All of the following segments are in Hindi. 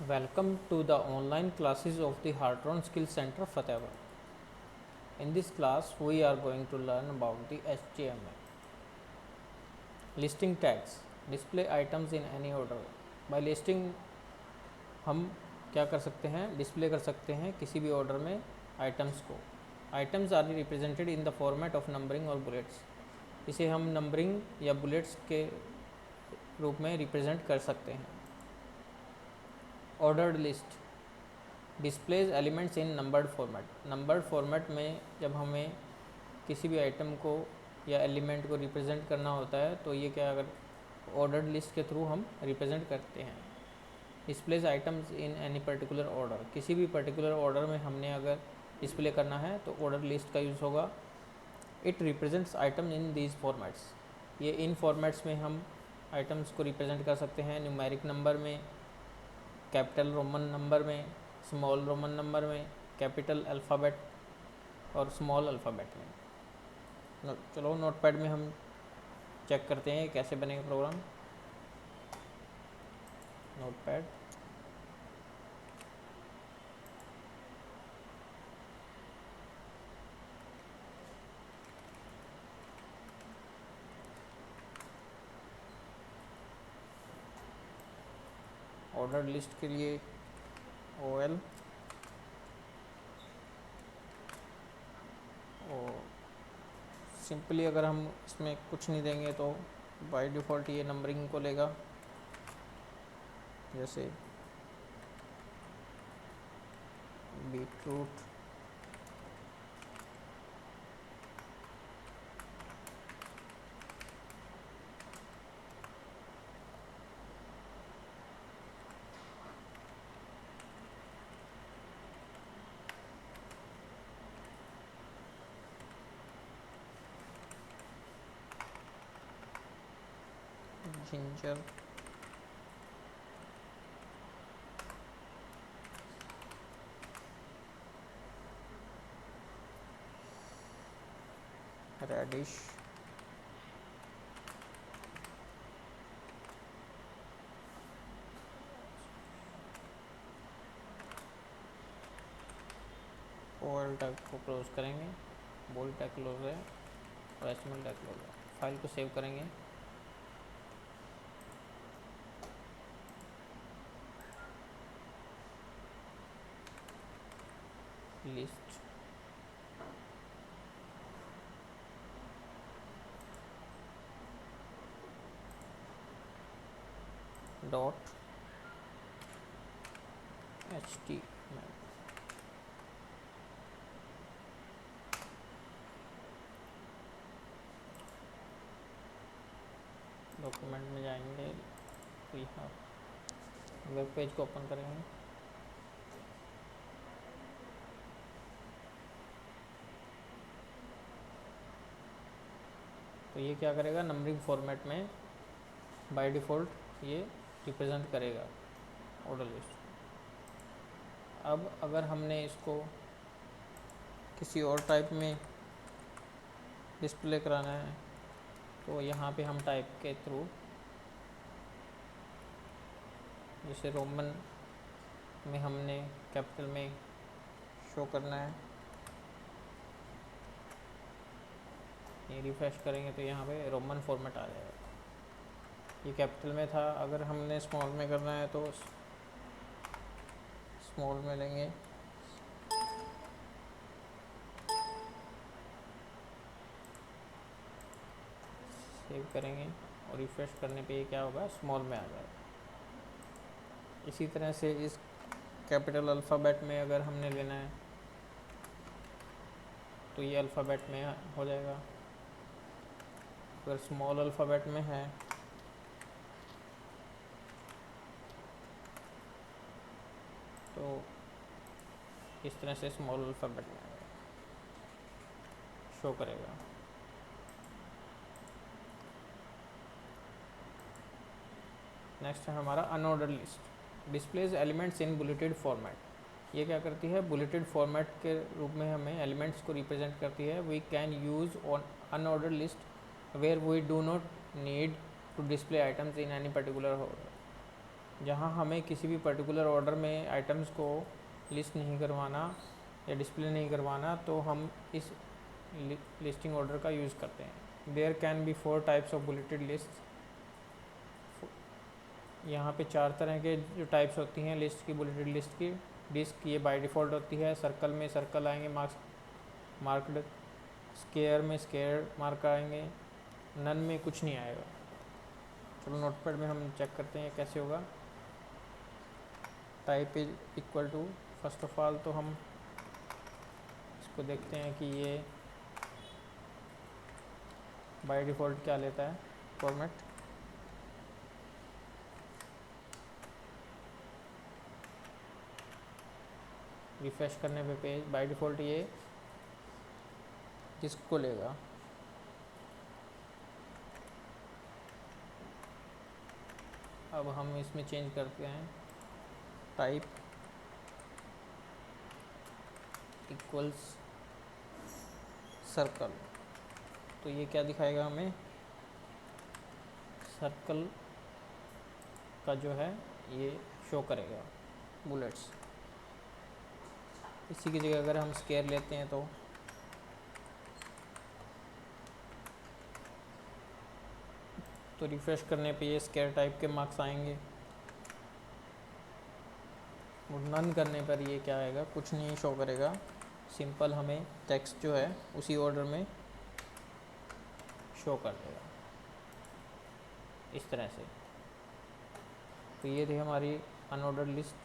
Welcome to the online classes of the Hartron Skill Center, Fatehpur. In this class, we are going to learn about the HTML. Listing tags, display items in any order. By listing, हम क्या कर सकते हैं, डिस्प्ले कर सकते हैं किसी भी ऑर्डर में आइटम्स को. Items are represented in the format of numbering और बुलेट्स. इसे हम नंबरिंग या बुलेट्स के रूप में रिप्रेजेंट कर सकते हैं. Ordered list displays elements in numbered format. Numbered format में जब हमें किसी भी आइटम को या एलिमेंट को रिप्रेजेंट करना होता है तो ये क्या अगर ऑर्डर्ड लिस्ट के थ्रू हम रिप्रेजेंट करते हैं. Displays items in any particular order. किसी भी पर्टिकुलर ऑर्डर में हमने अगर डिस्प्ले करना है तो ऑर्डर लिस्ट का यूज़ होगा. It represents item in these formats. ये इन फॉर्मेट्स में हम आइटम्स को रिप्रेजेंट कर सकते हैं. न्यूमेरिक नंबर में, कैपिटल रोमन नंबर में, स्मॉल रोमन नंबर में, कैपिटल अल्फ़ाबेट और स्मॉल अल्फ़ाबेट में. चलो नोटपैड में हम चेक करते हैं कैसे बनेगा प्रोग्राम. नोटपैड, ऑर्डर लिस्ट के लिए OL और सिंपली अगर हम इसमें कुछ नहीं देंगे तो बाय डिफ़ॉल्ट ये नंबरिंग को लेगा. जैसे beetroot, ginger, radish, OL tag को क्लोज करेंगे. बोल्ड टैग क्लोज है और HTML टैग क्लोज है. फाइल को सेव करेंगे. List dot HTML. डॉक्यूमेंट में जाएंगे तो यहाँ वेब पेज को ओपन करेंगे. तो ये क्या करेगा, नंबरिंग फॉर्मेट में बाय डिफ़ॉल्ट ये रिप्रेजेंट करेगा ऑर्डर लिस्ट. अब अगर हमने इसको किसी और टाइप में डिस्प्ले कराना है तो यहाँ पे हम टाइप के थ्रू, जैसे रोमन में हमने कैपिटल में शो करना है, ये रिफ्रेश करेंगे तो यहाँ पे रोमन फॉर्मेट आ जाएगा. ये कैपिटल में था, अगर हमने स्मॉल में करना है तो स्मॉल में लेंगे. सेव करेंगे और रिफ्रेश करने पे ये क्या होगा, स्मॉल में आ जाएगा. इसी तरह से इस कैपिटल अल्फ़ाबेट में अगर हमने लेना है तो ये अल्फ़ाबेट में हो जाएगा. अगर स्मॉल अल्फ़ाबेट में है तो इस तरह से स्मॉल अल्फ़ाबेट में शो करेगा. नेक्स्ट है हमारा unordered list. Displays elements in bulleted format. ये क्या करती है, बुलेटेड फॉर्मेट के रूप में हमें एलिमेंट्स को रिप्रेजेंट करती है. We can use on unordered list where we do not need to display items in any particular order. जहाँ हमें किसी भी पर्टिकुलर ऑर्डर में आइटम्स को लिस्ट नहीं करवाना या डिस्प्ले नहीं करवाना, तो हम इस लिस्टिंग ऑर्डर का यूज़ करते हैं। There can be 4 types of bulleted list. यहाँ पे 4 तरह के जो टाइप्स होती हैं लिस्ट की, बुलेटेड लिस्ट की। डिस्क ये बाय डिफ़ॉल्ट होती है, सर्कल में सर्कल आएंगे मार्क्ड, स्क्वायर में स्क्वायर मार्क आएंगे, नन में कुछ नहीं आएगा। चलो नोटपैड में हम चेक करते हैं कैसे होगा। Type is equal to, first of all तो हम इसको देखते हैं कि ये बाय डिफ़ॉल्ट क्या लेता है फॉर्मेट। रिफ्रेश करने पे पेज बाय डिफ़ॉल्ट ये किसको लेगा, अब हम इसमें चेंज करते हैं टाइप इक्वल्स सर्कल। तो ये क्या दिखाएगा हमें, सर्कल का जो है ये शो करेगा बुलेट्स। इसी की जगह अगर हम स्क्वायर लेते हैं तो रिफ्रेश करने पे ये स्क्वायर टाइप के मार्क्स आएंगे, और नन करने पर ये क्या आएगा, कुछ नहीं शो करेगा। सिंपल हमें टेक्स्ट जो है उसी ऑर्डर में शो कर देगा इस तरह से। तो ये थी हमारी unordered list.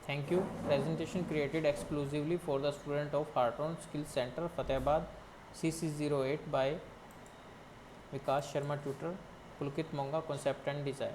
Thank you. Presentation created exclusively for the student of Hartron skill centre Fatehabad CC08 by Vikas Sharma tutor, Pulkit Monga, concept and design.